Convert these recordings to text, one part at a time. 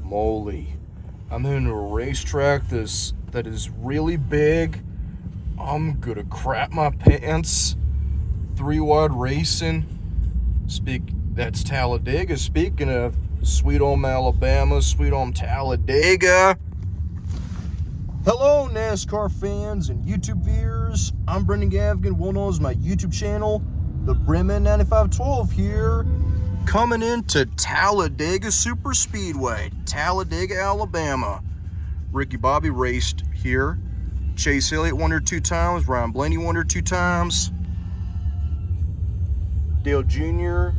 moly. I'm in a racetrack that is really big. I'm gonna crap my pants. 3 wide racing. That's Talladega. Speaking of sweet home Alabama, sweet home Talladega. Hello, NASCAR fans and YouTube viewers. I'm Brendan Gavigan, well known as my YouTube channel, the Brimman 9512 here, coming into Talladega Superspeedway, Talladega, Alabama. Ricky Bobby raced here. Chase Elliott won her 2 times. Ryan Blaney won her 2 times. Dale Jr.,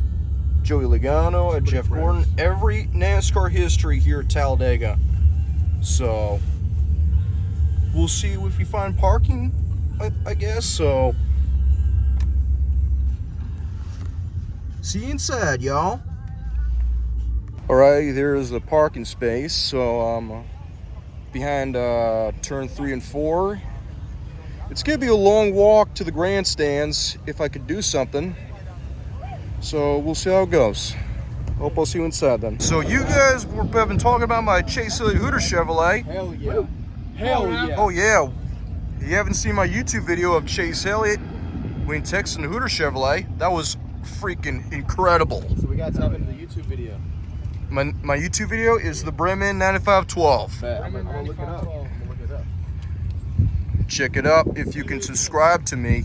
Joey Logano, and Jeff Gordon. Every NASCAR history here at Talladega. So we'll see if we find parking, I guess. So see you inside, y'all. All right, there's the parking space. So I'm behind turn 3 and 4. It's gonna be a long walk to the grandstands if I could do something. So we'll see how it goes. Hope I'll see you inside then. So you guys have been talking about my Chase Elliott Hooter Chevrolet. Hell yeah. Hell yeah. Oh yeah. You haven't seen my YouTube video of Chase Elliott when texting the Hooter Chevrolet. That was freaking incredible. So we got to tap into the YouTube video. My YouTube video is the Brimman 9512. I'm gonna look it up. Check it up if you can subscribe to me.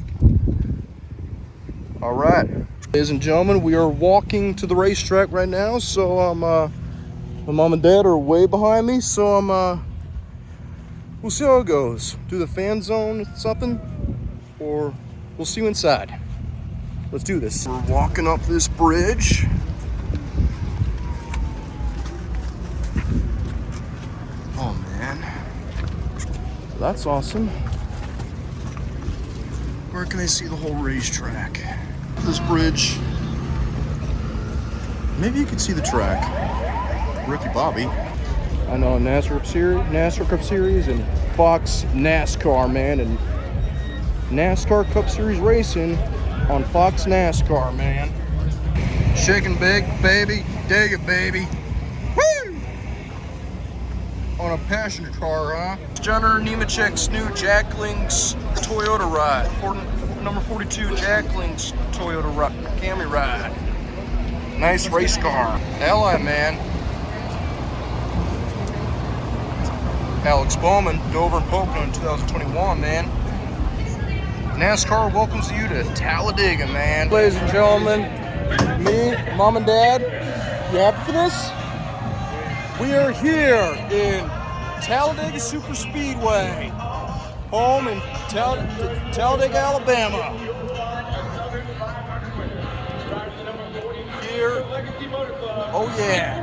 All right. Ladies and gentlemen, we are walking to the racetrack right now. So my mom and dad are way behind me. So we'll see how it goes. Do the fan zone something, or we'll see you inside. Let's do this. We're walking up this bridge. Oh man, that's awesome. Where can I see the whole racetrack? This bridge. Maybe you can see the track. Ricky Bobby. I know NASCAR Cup Series and Fox NASCAR, man, and NASCAR Cup Series racing on Fox NASCAR, man. Shake and bake, baby, dig it, baby. Woo! On a passenger car, huh? Johnner Nemechek's new Jack Link's Toyota ride. Number 42 Jack Link's Toyota Camry ride. Nice race car. LA, man. Alex Bowman, Dover and Pocono in 2021, man. NASCAR welcomes you to Talladega, man. Ladies and gentlemen, me, mom and dad, you happy for this? We are here in Talladega Superspeedway, home in Talladega, Alabama. Here, oh yeah.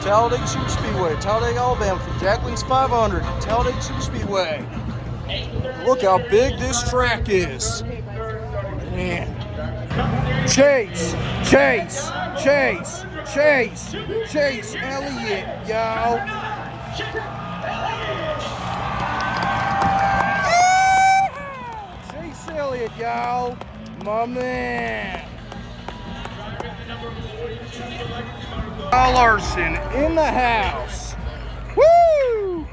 Talladega Superspeedway, Talladega, Alabama, from Jack Link's 500, Talladega Superspeedway. Look how big this track is. Man. Chase Elliott, y'all. Chase Elliott, y'all. My man. Kyle Larson in the house. Woo!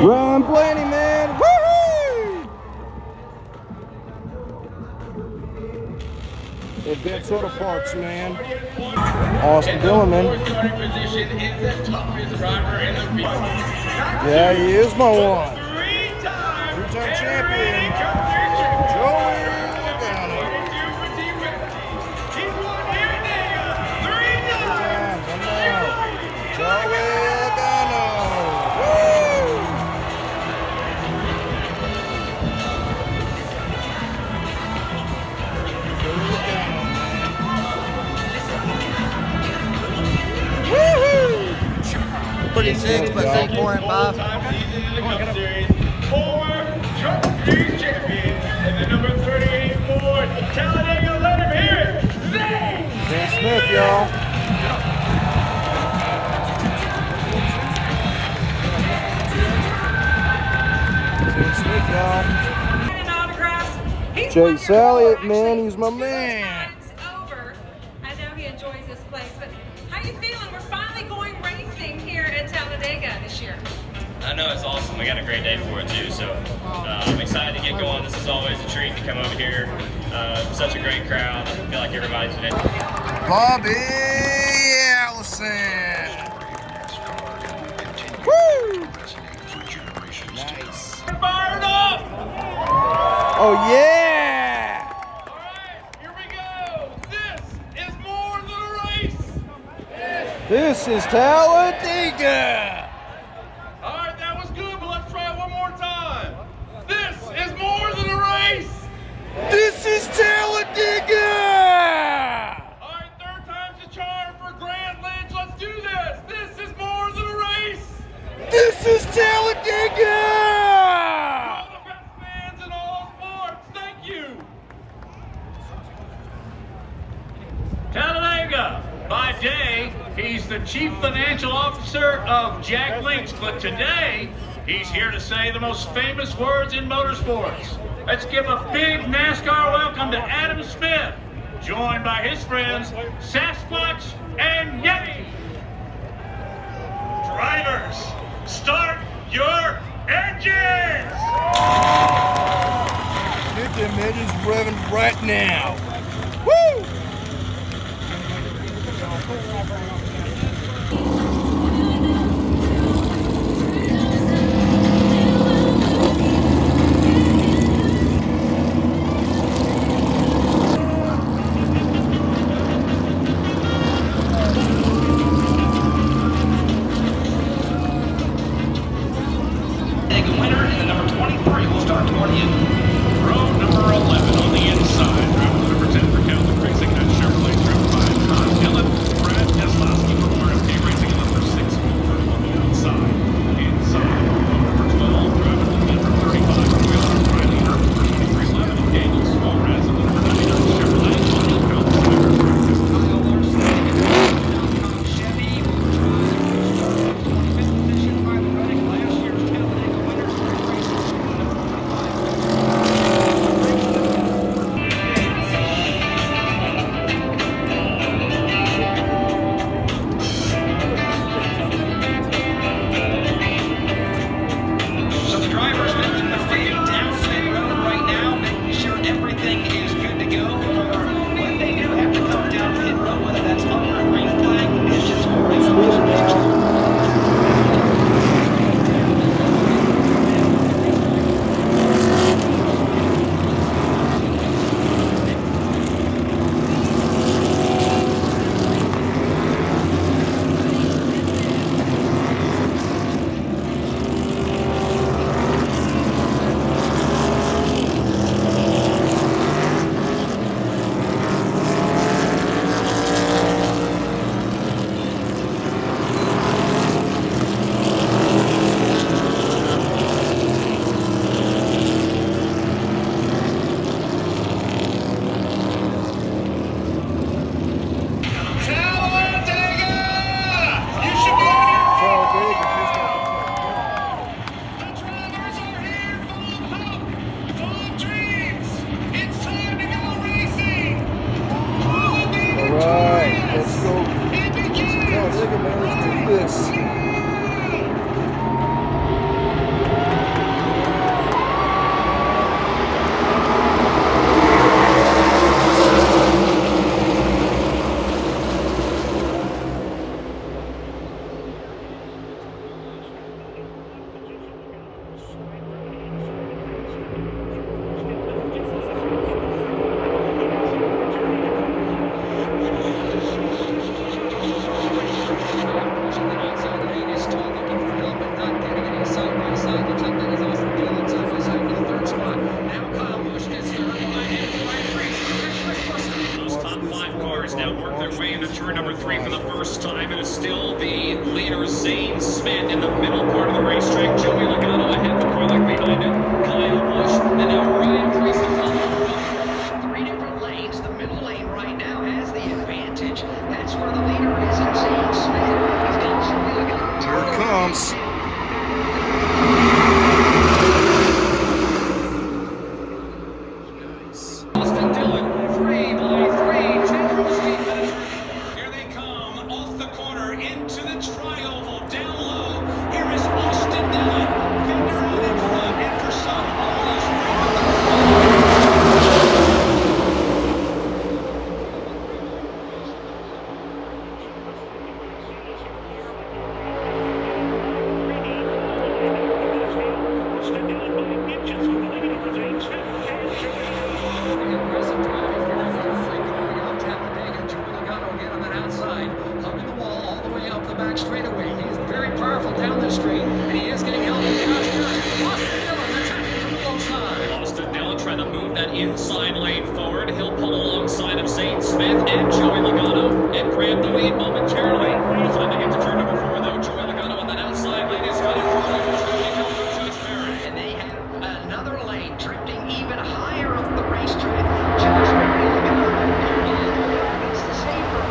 Ryan Blaney, man. Woohoo! Advanced Auto Parts, man. Austin Dillon, man. Yeah, he is my one. 3-time champion. Joey Logano. Joey Logano. Woo! Woohoo! 36, but say 4 and 5. Champion and the number 38 Ford Talladega. Let him hear it. Dan Smith, y'all. Dan Smith, y'all. Chase Elliott, man, he's my man. this year? I know it's awesome. We got a great day for it too, so I'm excited to get going. This is always a treat to come over here. Such a great crowd. I feel like everybody's in it. Bobby Allison. Woo! Nice. Fired up! Oh yeah! All right, here we go. This is more than a race. This is Talladega. All right, that was good, but let's try it one more time. This is more than a race. This is Talladega. All right, third time's the charm for Grant Lynch. Let's do this. This is more than a race. This is Talladega. All the best fans in all sports. Thank you. Talladega. By day, he's the chief financial officer of Jack Links, but today, he's here to say the most famous words in motorsports. Let's give a big NASCAR welcome to Adam Smith, joined by his friends, Sasquatch and Yeti. Drivers, start your engines! Get them engines revving right now. Woo! Winner in the number 23 will start toward you. Row number 11 on the inside. Driver number 10 for Celtic Racing, that Chevrolet driven by Dillon. Brad Keselowski for RFK Racing in number 6 over on the outside. Inside, number 12, driver number 35 for Wheeler. Riley Hurt for 2311 and Daniel Suarez in the number 99 Chevrolet on the outside. Kyle Larson in the Chevy. 25th position by the running last year's Talladega winners. So the driver's making their way down City Road right now, making sure everything is good to go for when they do have to come down pit road, whether that's under green flag conditions or race conditions. Turn number 3 for the first time. It is still the leader, Zane Smith, in the middle part of the racetrack. Joey Logano ahead, McCulloch behind it. Kyle Busch, and now Ryan Preece on top. 3 different lanes. The middle lane right now has the advantage. That's where the leader is in Zane Smith. He's got Joey Logano. Here it comes. Austin Dillon, 3 by 3. General Street Manager. Here they come off the corner into the tri-oval down low. Here is back straightaway. He is very powerful down the straight, and he is getting help from Josh Dillon. Austin Dillon attacking from the low side. Austin Dillon trying to move that inside lane forward. He'll pull alongside of Zane Smith and Joey Logano and grab the lead momentarily. Time to get to turn number 4, though. Joey Logano on that outside lane is headed for And they have another lane drifting even higher up the racetrack. Josh needs to save for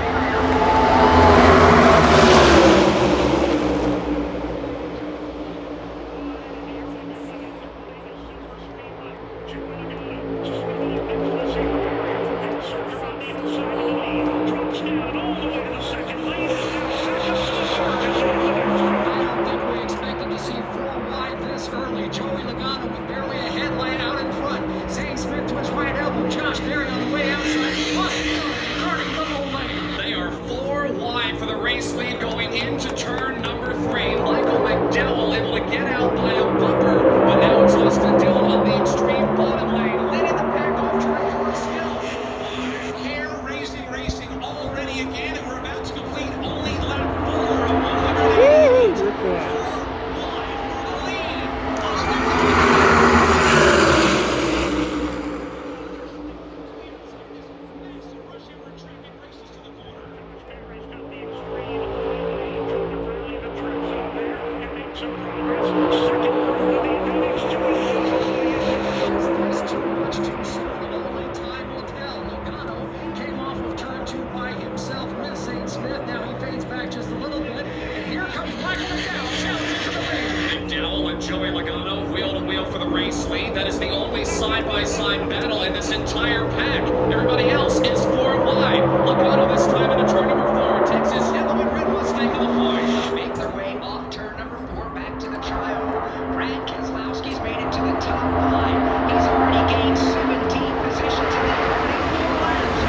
side-by-side battle in this entire pack. Everybody else is 4 wide. Logano this time into turn number 4 takes his yellow and red Mustang to the point. Make their way off turn number 4 back to the triangle. Brad Keselowski's made it to the top 5. He's already gained 17 positions in the opening 4 laps.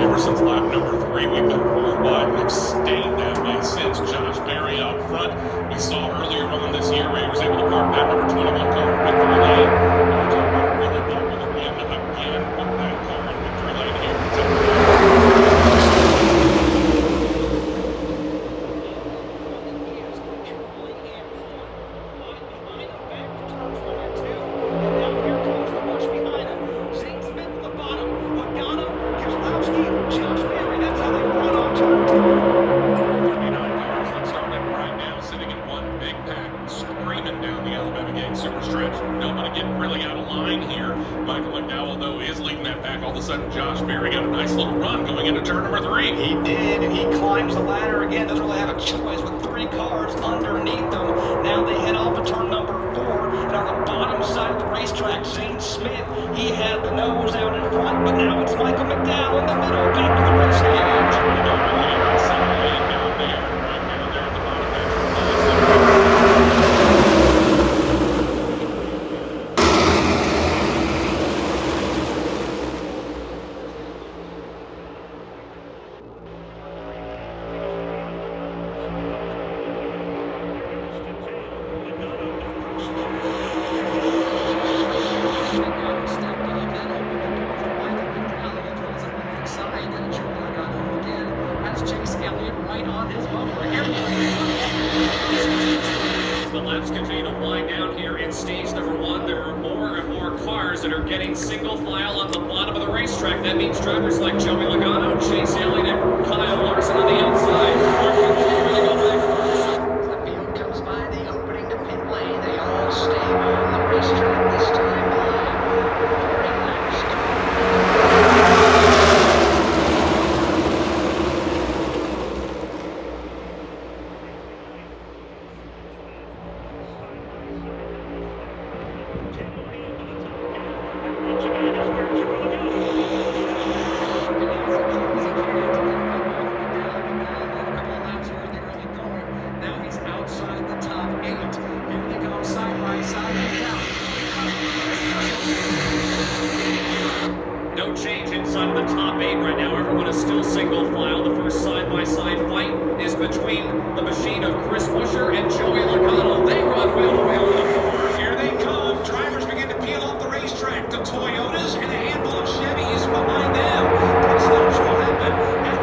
Ever since lap number 3, we've been 4 wide and have stayed that way since. Josh Berry out front. We saw earlier on this year where he was able to park that number 21 car in victory lane. We're talking about really not with a win again with that car in victory lane here. Zane Smith at the bottom. Logano, Keselowski, Josh Berry. That's how they run off turn 2. Nobody getting really out of line here. Michael McDowell, though, is leading that back. All of a sudden, Josh Berry got a nice little run going into turn number 3. He did, and he climbs the ladder again. Doesn't really have a choice with 3 cars underneath them. Now they head off of turn number 4. And on the bottom side of the racetrack, Zane Smith, he had the nose out in front, but now it's Michael McDowell in the middle, back to the race stage. The laps continue to wind down here in stage number 1. There are more and more cars that are getting single file on the bottom of the racetrack. That means drivers like Joey Logano, Chase Elliott, and Kyle Larson on the outside are continuing to go back first. The field comes by the opening to pit lane. They all stay on the racetrack this time by 40 laps. No change inside of the top 8 right now. Everyone is still single file. The first side-by-side fight is between the machine of Chris Buescher and Joey Logano. They run wheel to wheel in the 4. Here they come. Drivers begin to peel off the racetrack. The Toyotas and a handful of Chevys behind them. Pit stops will happen at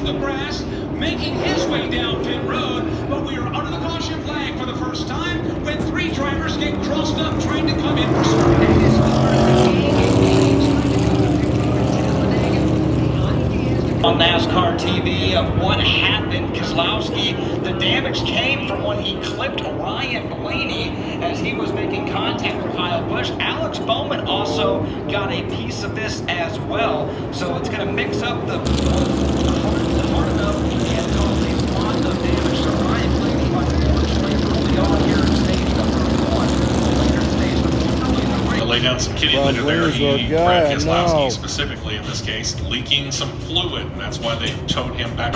to the grass, making his way down pit road, but we are under the caution flag for the first time when 3 drivers get crossed up trying to come in for on NASCAR TV of what happened. Keselowski, the damage came from when he clipped Ryan Blaney as he was making contact with Kyle Busch. Alex Bowman also got a piece of this as well. So it's going to mix up the hard enough and cause a lot of damage to Ryan Blaney. But unfortunately, early on here in stage number 1, later in stage number 4, To lay down some kitty Well, litter there, there's a guy, Brad Keselowski no. specifically in this case, leaking some fluid, and that's why they towed him back.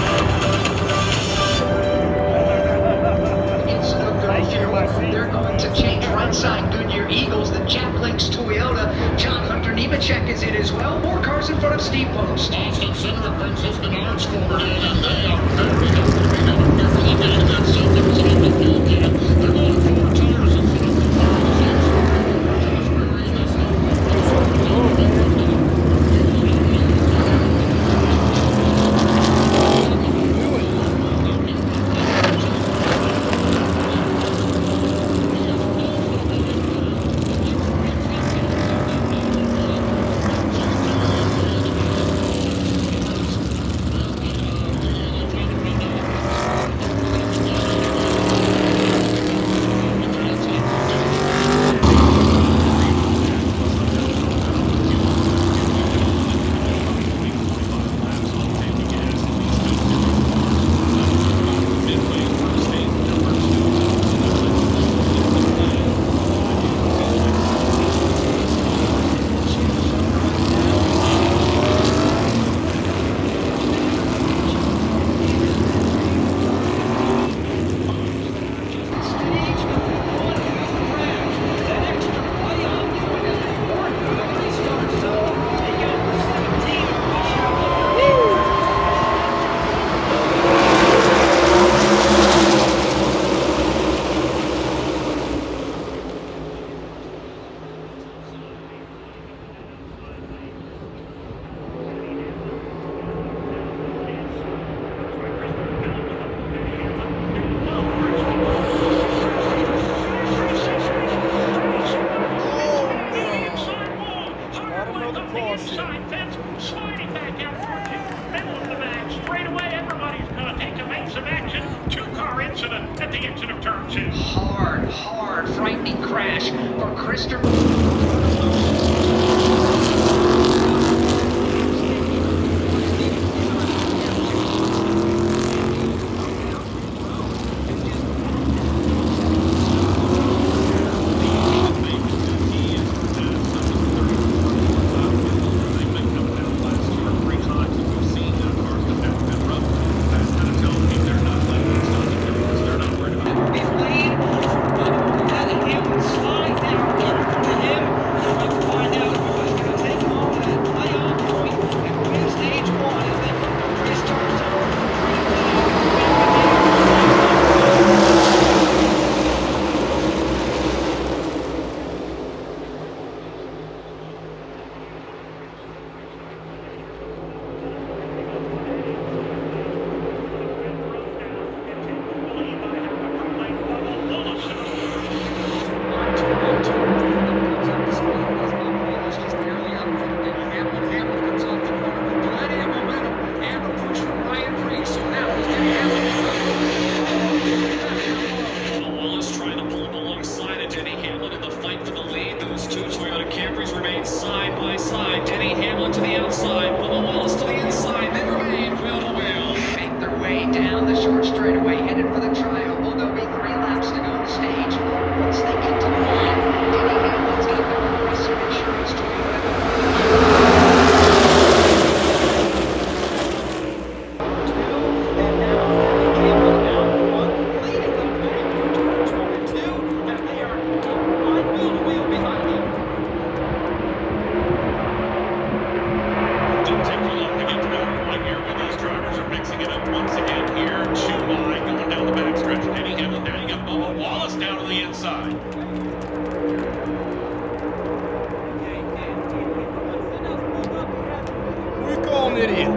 They're going to change right side Goodyear Eagles, the Jack Links Toyota. John Hunter Nemechek is in as well. More cars in front of Steve Post. Austin Cindric brings his Menards forward in, and they are very looking at that Cindric's on the fuel can. They're going 4 tires in front of the sliding back out towards you, middle of the back, straight away. Everybody's going to take to make some action. 2-car incident at the exit of turn 2. Hard, frightening crash for Christopher. Down the short straightaway, headed for the triangle. There'll be 3 laps to go on stage. Once they get to the line, Denny Hamlin's got the Progressive Insurance Toyota. And now Hamlin out front, leading them back through turn 22, and they are right wheel to wheel behind him. Didn't take too long to get to that point here when these drivers are mixing it up once again here. 2 wide going down the backstretch. Denny Hamlin. Now you got Bubba Wallace down to the inside. We call an idiot.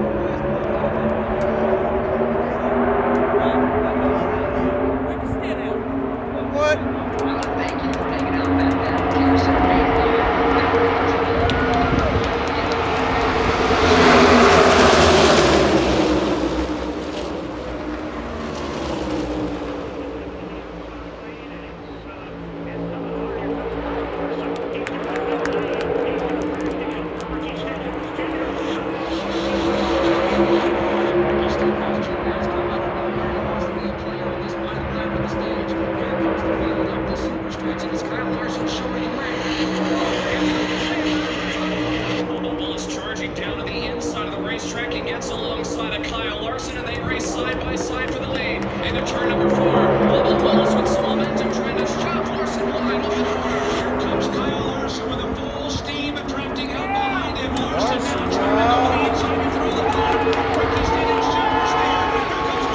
Charging down to the inside of the racetrack, he gets alongside of Kyle Larson, and they race side by side for the lead. Into turn number 4, Bubba Wallace with some momentum, trying to shove Larson wide off the corner. Here comes Kyle Larson with a full steam, drafting out behind him. Larson now trying to go to the inside and through the bottom. Quickest inning superstar. Here comes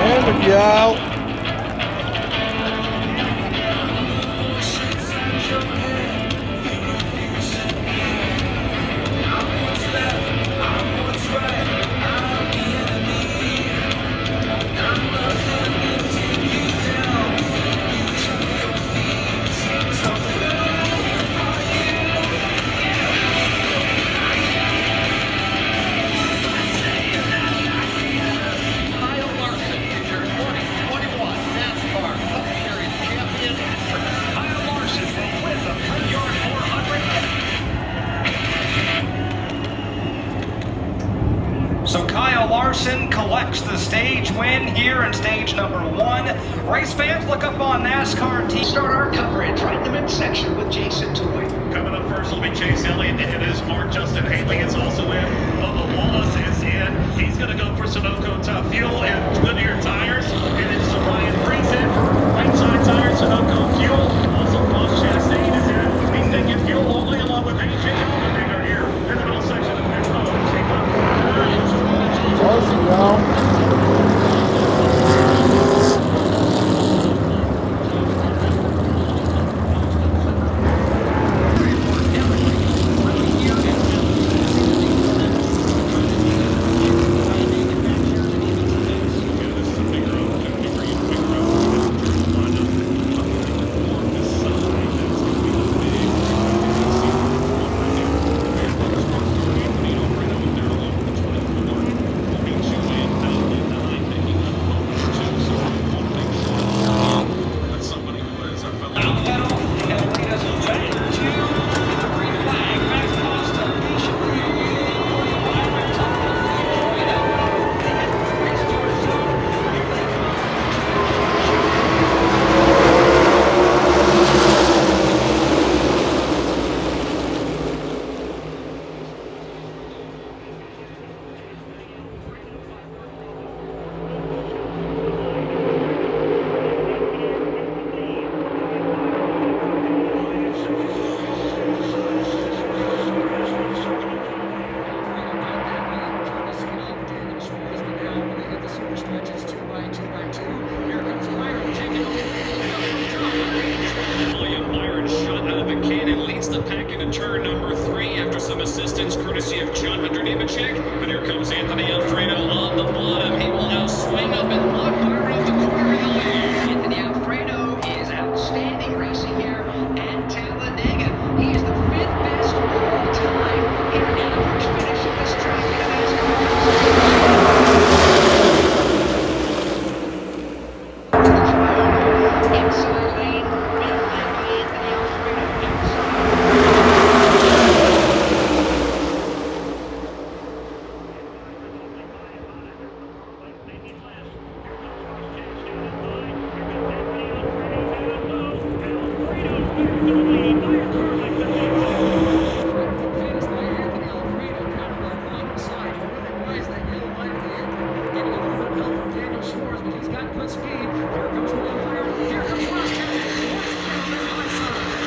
There we go. Kyle Larson is your 2021 NASCAR Cup Series champion. Kyle Larson will win the 3-yard 400. So Kyle Larson collects the stage win here in stage number 1. Race fans, look up on NASCAR TV. Start our coverage right in the midsection with Jason Toy. Coming up first will be Chase Elliott. It is Mark Justin Haley is also in. Bubba Wallace is in. He's going to go for Sunoco Tough Fuel and Goodyear tires. And then Ryan Freeze in for right side tires, Sunoco Fuel. Also, Ross Chastain is in. He's taking fuel only along with AJ Allmendinger here in the middle section of pit road. Take up. Larson down. Turn number 3 after some assistance courtesy of John Hunter-Nemechek. But here comes Anthony Alfredo on the bottom. He will now swing up and block fire off the corner of the lead. Anthony Alfredo is outstanding racing here at Talladega. He is the 5th best all time in average finish at this track in NASCAR. Inside lane, being led by Anthony Alfredo.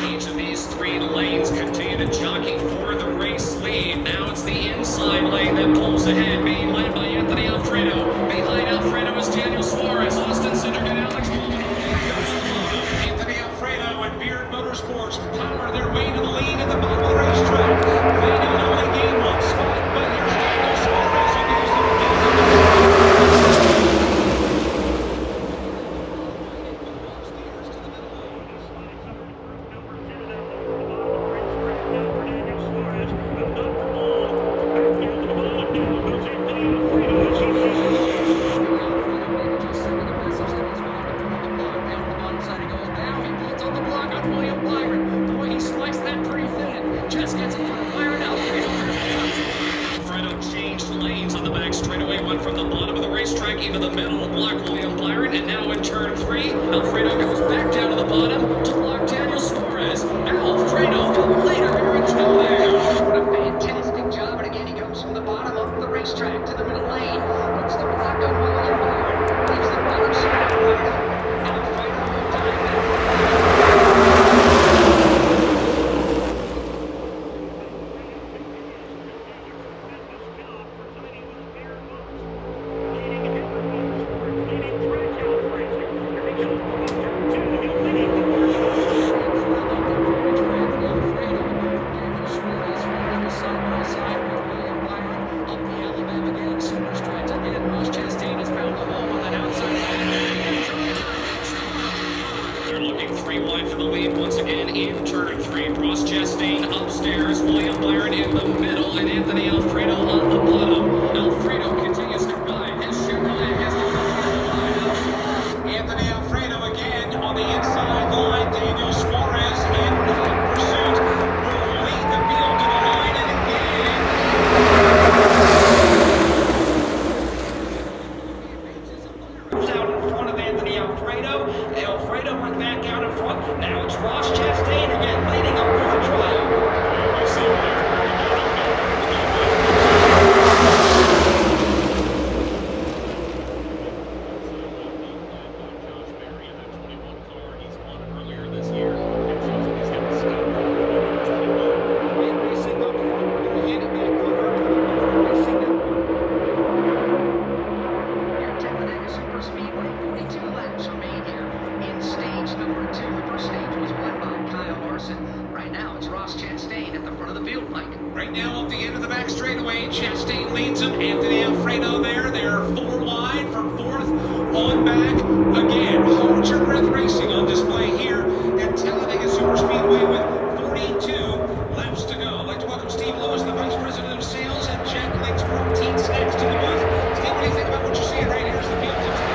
Each of these 3 lanes continue to jockey for the race lead. Now it's the inside lane that pulls ahead, being led by Anthony Alfredo. Behind Alfredo is Daniel Suarez, Austin Cindric, and Alex Bowman. Anthony Alfredo and Beard Motorsports middle, block William Byron, and now in turn 3, Alfredo goes back down to the bottom to block Daniel Suarez. Alfredo, the leader here in Talladega. What a fantastic job, and again he goes from the bottom of the racetrack to the middle lane. Gets the block on William Byron. Leaves the bottom side of Alfredo They're looking 3 wide for the lead once again in turn 3. Ross Chastain upstairs, William Byron in the middle, and Anthony Alfredo on the bottom. Alfredo continues to ride his Chevrolet against the lineup. Anthony Alfredo again on the inside line. Daniel Suarez in pursuit will lead the field to the line, and again. Out in front of Anthony Alfredo. Alfredo went back out in front. Now it's Ross Chastain again leading up for the trial. You see there. Talladega Superspeedway, 42 laps remain here in stage number 2. The first stage was won by Kyle Larson. Right now, it's Ross Chastain at the front of the field, Mike. Right now, at the end of the back straightaway, Chastain leads him. Anthony Alfredo there. They're 4 wide from 4th on back. Again, hold your breath racing on display here at Talladega Superspeedway with 42 laps to go. I'd like to welcome Steve Lewis, the Vice President of Sales at Jack Link's Protein Snacks, to the booth. Steve, what do you think about what you're seeing right here as the field comes by?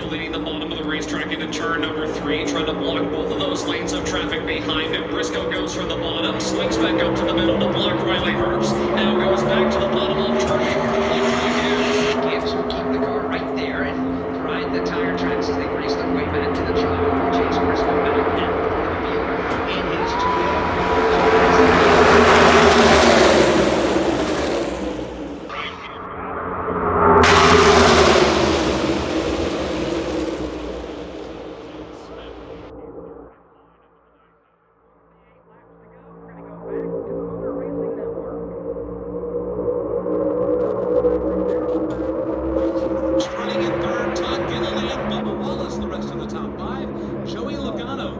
Leading the bottom of the racetrack into turn number 3, trying to block both of those lanes of traffic behind him. Briscoe goes from the bottom, swings back up to the middle to block Riley Herbst. Now goes back to the bottom of turn number 4. Gibbs will keep the car right there and ride the tire tracks as they race their way back to the track. Chase Briscoe back at the field in his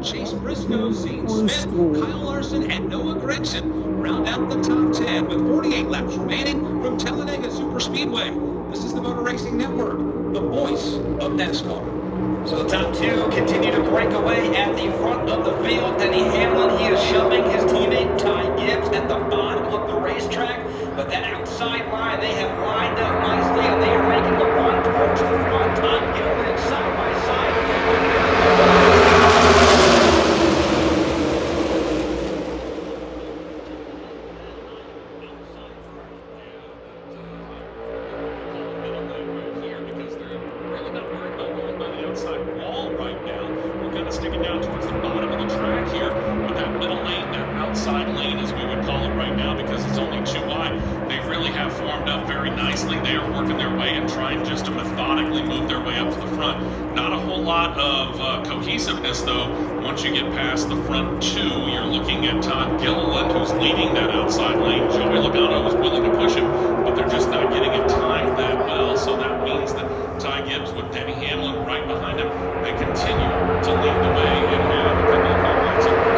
Chase Briscoe, Zane Smith, Kyle Larson, and Noah Gregson round out the top 10 with 48 laps remaining from Talladega Superspeedway. This is the Motor Racing Network, the voice of NASCAR. So the top 2 continue to break away at the front of the field. Denny Hamlin, he is shoving his teammate Ty Gibbs at the bottom of the racetrack. But that outside line, they have lined up nicely, and they are making the run towards the front. Todd Gilman side by side. Wall right now. We're kind of sticking down towards the bottom of the track here, but that middle lane, that outside lane as we would call it right now because it's only 2 wide, they really have formed up very nicely. They are working their way and trying just to methodically move their way up to the front. Not a whole lot of cohesiveness though. Once you get past the front 2, you're looking at Todd Gilliland who's leading that outside lane. Joey Logano is willing to push him, but they're just not getting it timed that well, so that means that Ty Gibbs with Denny Hamlin right behind him, they continue to lead the way and have a couple of comments on the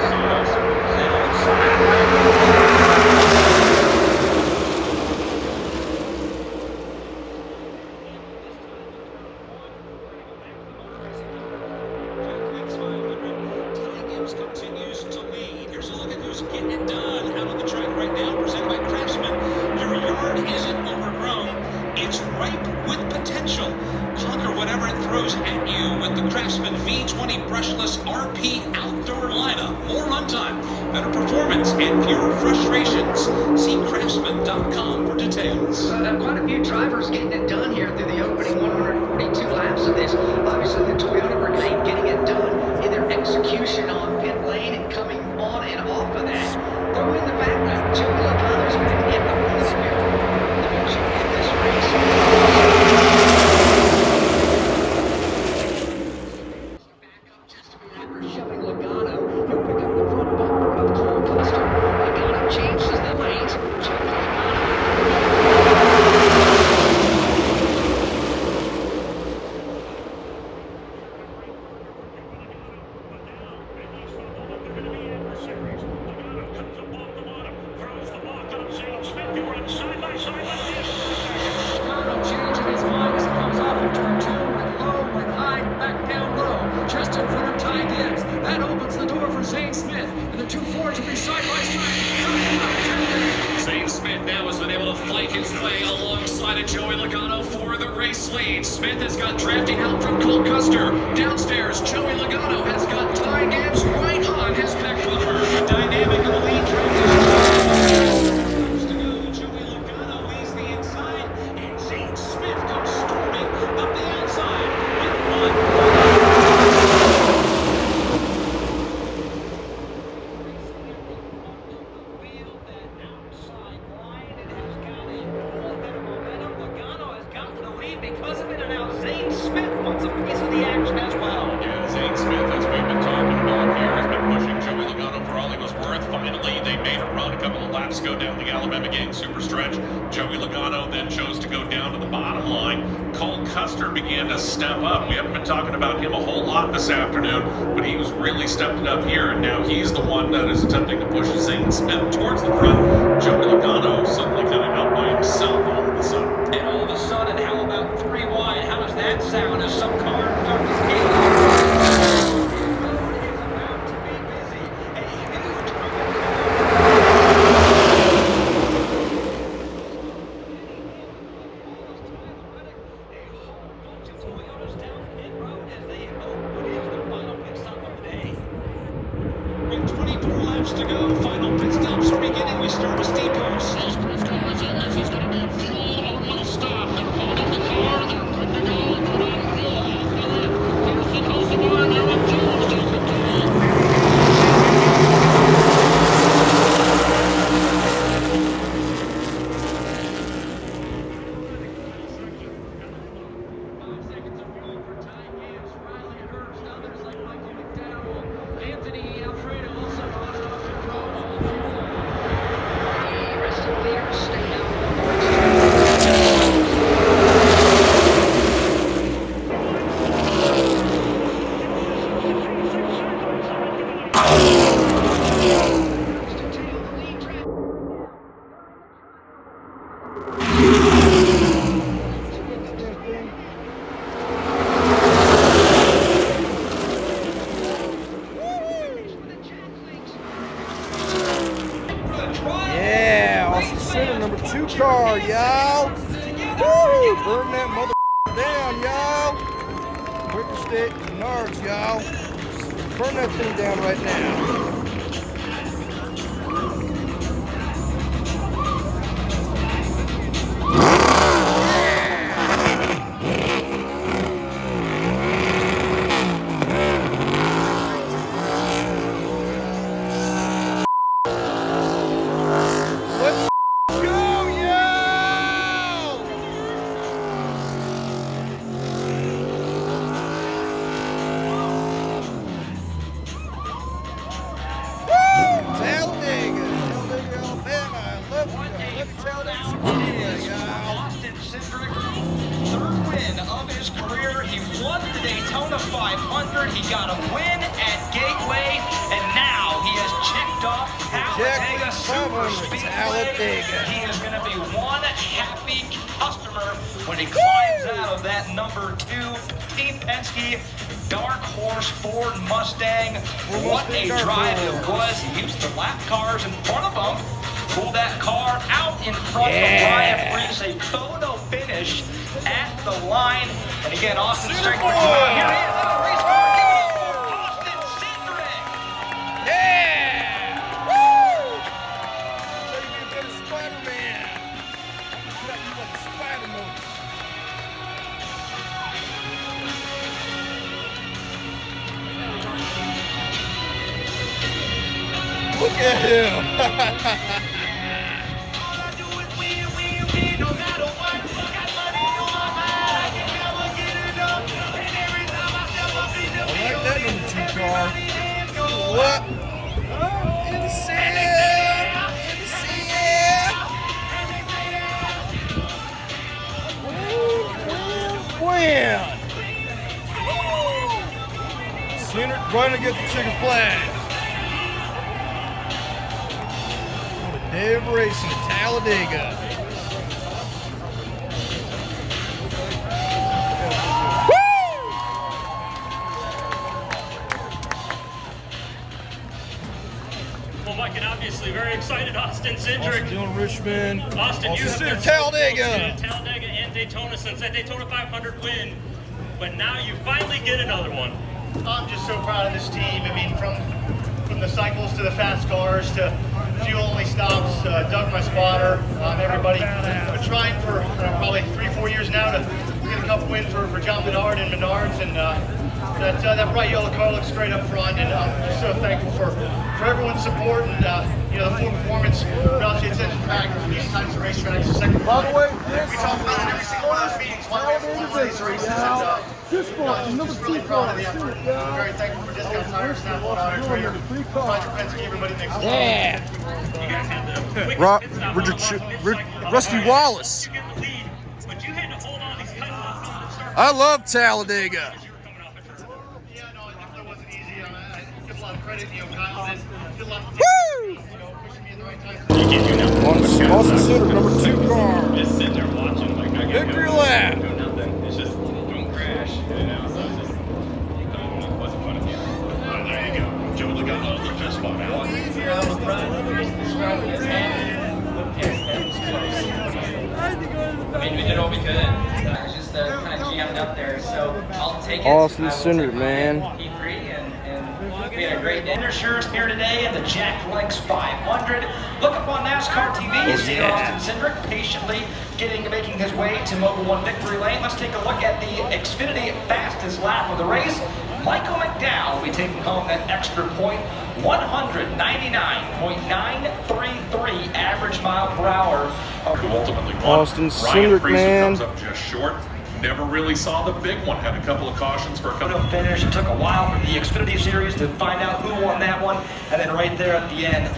Ty Gibbs continues to lead. Here's a look at who's getting it done out on the track right now, presented by Craftsman. Your yard isn't overgrown, it's ripe with potential. Conquer whatever it throws at you with the Craftsman V20 brushless RP outdoor lineup. More runtime, better performance, and fewer frustrations. See craftsman.com for details. Quite a few drivers getting it done here through the opening 142 laps of this. Obviously, the Toyota Brigade getting it done in their execution on pit lane and coming on and off of that. Throw in the fact that Joey Logano's back in the front of the field. The motion in this race. Shoving Logano. He'll pick up the front bumper of Cole Custer. Logano changes the lanes. Joey Logano changing his mind as he comes off of turn 2. Went low, went high, back down low. Just in front of Ty Gibbs. That opens the door for Zane Smith. And the 2 Fords will be side by side. Zane Smith now has been able to fight his way alongside of Joey Logano for the race lead. Smith has got drafting help from Cole Custer. Downstairs, Joey Logano has got Ty Gibbs right on his back bumper. The dynamic of the lead transition. To go, Joey Logano leads the inside, and Zane Smith comes storming up the outside with 1. Because of it, and now Zane Smith wants a piece of the action as well. Yeah, Zane Smith, as we've been talking about here, has been pushing Joey Logano for all he was worth. Finally, they made a run a couple of laps ago down the Alabama Game super stretch. Joey Logano then chose to go down to the bottom line. Cole Custer began to step up. We haven't been talking about him a whole lot this afternoon, but he was really stepping up here, and now he's the one that is attempting to push Zane Smith towards the front. Joey Logano suddenly kind of out by himself all of a sudden. And all of a sudden, how about 3 wide? How does that sound as some cars start to scale up. About to be busy. A huge Toyotas down pit road as they hope it is their final pit stop of the day. With 24 laps to go, final pit stops are beginning. We start with Steve Post. These press cars, and this is going to be a fuel on one stop. They're holding the car, they're good to go. Put on fuel, fill it. Carson holds the bar, and Eric Jones does it too. Rest of the leaders stay out. Yeah, Austin Center, number 2 car, y'all. Woo! Burn that mother down, y'all. Quicker stick, Menards, y'all. Burn that thing down right now. Let's go, y'all! Talladega, Alabama. I love Talladega Superspeedway, y'all. Austin Cindric, third win of his career. He won the Daytona 500. He got a win at Gateway, and now he has checked off Talladega Superspeedway. Talladega. He is going to be one happy customer when he climbs out of that number 2 Team Penske Dark Horse Ford Mustang. What a drive it was. He used the lap cars in front of him. Pulled that car out in front of Ryan Reese. A photo finish at the line. And again, Austin Cindric. Here he is. Race car. Give it up for Austin Cindric. Yeah! Woo! So you can get a Spider-Man. Got you like a Spider-Man. Look at him. I like that number 2 car. What? In the city. In the city. Win. Cindric running to get the chicken flag. What a day of racing at Talladega. Well, Mike, and obviously very excited, Austin Cindric. Dillon, Richmond. Austin, you have been so Talladega. close to Talladega and Daytona since that Daytona 500 win, but now you finally get another one. I'm just so proud of this team. I mean, from the cycles to the fast cars to fuel-only stops, Doug, my spotter, everybody. I've been trying for probably 3-4 years now to get a couple wins for John Bedard and Menards, and that bright yellow car looks great up front, and I'm just so thankful for everyone's support and the full performance, relative attention packed for these types of racetracks. By the way, We talk about it in every single one of those meetings. One way for race races, and this one, number just really 2 proud car. of the effort. I'm very thankful for Discount Tires, Snap-on Auto Trader, Penske, everybody makes it. Yeah. You guys had the quick Rob, pit stop Richard, Rusty Wallace. You get the lead, but you had to hold on these tight spots from the start. I love Talladega. You were coming off it. Yeah, no, it wasn't easy. I give a lot of credit. Kyle did a lot of Woo! pushing me in the right time. You can't do nothing. Austin Center, number 2 car. Just sitting there watching, like I Victory lap. do nothing. It's just don't crash. And now, so it's just, it wasn't fun again. There you go. Joe Logano, the fist bump out. I mean, we did all we could. It was just kind of jammed up there, so I'll take it. Austin Cindric, man. P3, and we had a great day. Finishers here today at the Jack Links 500. Look up on NASCAR TV. You see Austin Cindric patiently making his way to Mobil 1 victory lane. Let's take a look at the Xfinity fastest lap of the race. Michael McDowell will be taking home that extra point. 199.933 average mile per hour. Who ultimately won. Austin Ryan Cindric, Preece, man. who comes up just short. Never really saw the big one. Had a couple of cautions for a couple of Finish. It took a while for the Xfinity Series to find out who won that one. And then right there at the end,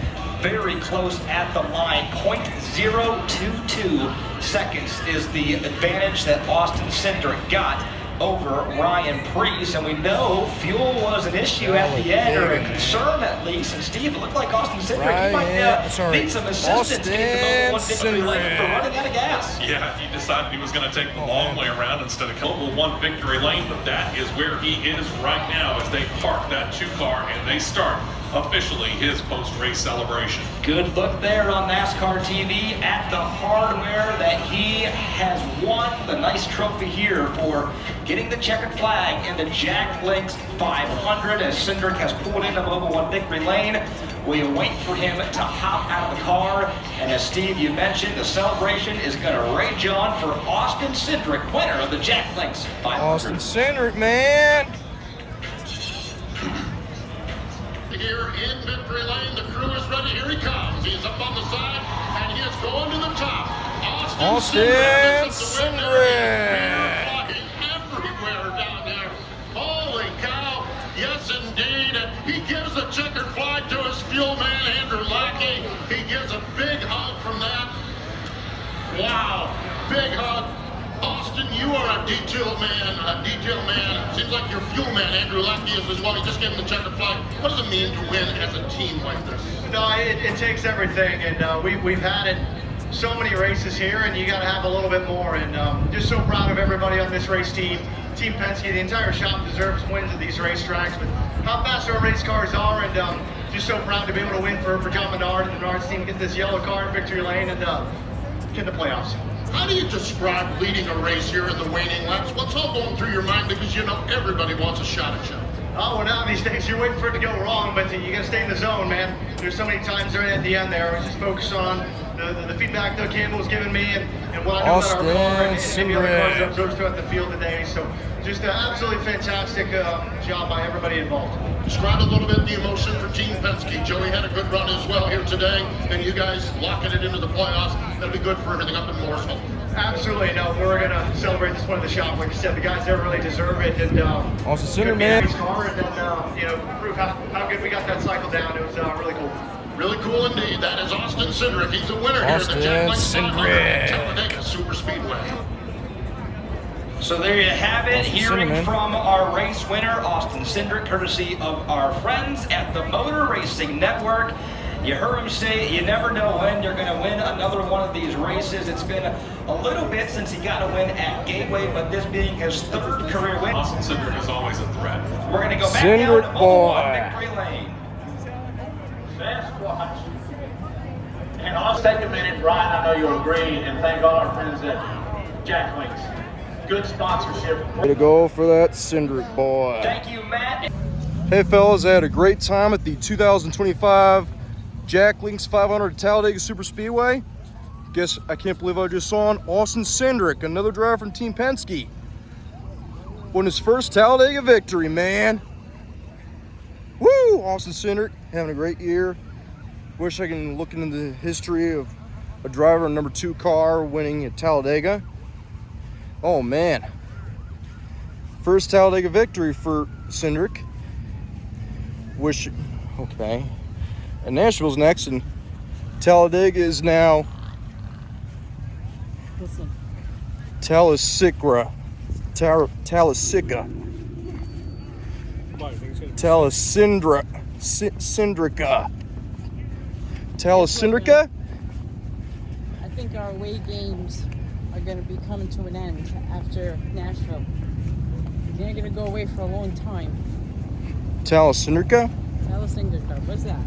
very close at the line. 0.022 seconds is the advantage that Austin Cindric got over Ryan Preece, and we know fuel was an issue at the end, or a concern at least. And Steve, it looked like Austin Cindric might need some assistance getting the Mobil 1 victory lane for running out of gas. Yeah, he decided he was going to take the long way around instead of Mobil 1 victory lane, but that is where he is right now as they park that 2-car and they start officially his post-race celebration. Good look there on NASCAR TV at the hardware that he has won. The nice trophy here for getting the checkered flag in the Jack Links 500 as Cindric has pulled into Mobil 1 victory lane. We wait for him to hop out of the car, and as Steve, you mentioned, the celebration is going to rage on for Austin Cindric, winner of the Jack Links 500. Austin Cindric, man. Here in victory lane, the crew is ready. Here he comes. He's up on the side, and he is going to the top. Austin Cindric. Flying everywhere down there. Holy cow! Yes, indeed. And he gives a checkered flag to his fuel man, Andrew Lackey. He gives a big hug from that. Wow, big hug. Austin, you are a detail man, Seems like your fuel man, Andrew Lackey, is as well. He just gave him the checkered flag. What does it mean to win as a team like this? No, it takes everything, and we've had it so many races here, and you got to have a little bit more. And just so proud of everybody on this race team. Team Penske, the entire shop deserves wins at these racetracks, but how fast our race cars are, and just so proud to be able to win for John Menard and the Menards team, get this yellow car in victory lane, and get in the playoffs. How do you describe leading a race here in the waning laps? What's all going through your mind? Because you know everybody wants a shot at you. Oh, well, now these days you're waiting for it to go wrong, but you got to stay in the zone, man. There's so many times right at the end there. I was just focused on the feedback Doug Campbell was giving me and what I know about our car and maybe other cars that observed throughout the field today. So just an absolutely fantastic job by everybody involved. Describe a little bit the emotion for Team Penske. Joey had a good run as well here today, and you guys locking it into the playoffs. That'll be good for everything up in Morrisville. Absolutely, no. We're gonna celebrate this one in the shop. Like I said, the guys there really deserve it, and Austin Cindric, man. Car, and then prove how good we got that cycle down. It was really cool. Really cool indeed. That is Austin Cindric. He's a winner here at the Jack Links 500 Talladega Superspeedway. So there you have it, hearing from our race winner, Austin Cindric, courtesy of our friends at the Motor Racing Network. You heard him say you never know when you're going to win another one of these races. It's been a little bit since he got a win at Gateway, but this being his third career win. Austin Cindric is always a threat. We're going to go back down to Mobil 1 victory lane. Sasquatch. And I'll take a minute, Brian, I know you'll agree, and thank all our friends at Jack Links. Good sponsorship. Way to go for that Cindric boy. Thank you, Matt. Hey fellas, I had a great time at the 2025 Jack Links 500 Talladega Superspeedway. Guess I can't believe I just saw Austin Cindric, another driver from Team Penske, won his first Talladega victory, man. Woo! Austin Cindric having a great year. Wish I can look into the history of a driver in number 2 car winning at Talladega. Oh man, first Talladega victory for Cindric. Okay. And Nashville's next, and Talladega is now Talladega. Talladega. I think our away games are going to be coming to an end after Nashville. They're gonna go away for a long time. Talladega? Talladega. What's that?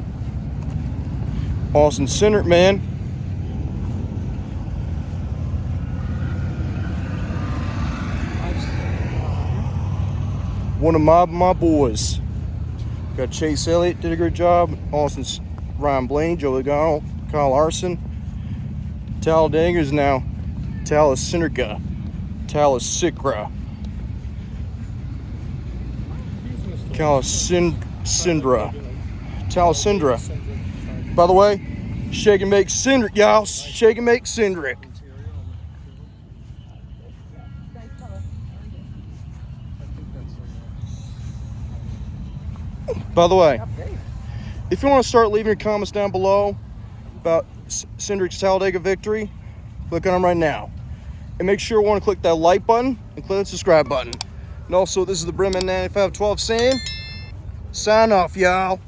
Austin Cindric, man. One of my boys. Got Chase Elliott, did a good job. Austin's Ryan Blaney, Joe Logano, Kyle Larson. Talladega is now Talladega. Talladega. Cindra. Talladega. By the way, shake and make Cindric, y'all. Shake and make Cindric. By the way, if you want to start leaving your comments down below about Cindric's Talladega victory, click on them right now. And make sure you want to click that like button and click that subscribe button. And also, this is the Brimman 9512 saying, sign off, y'all.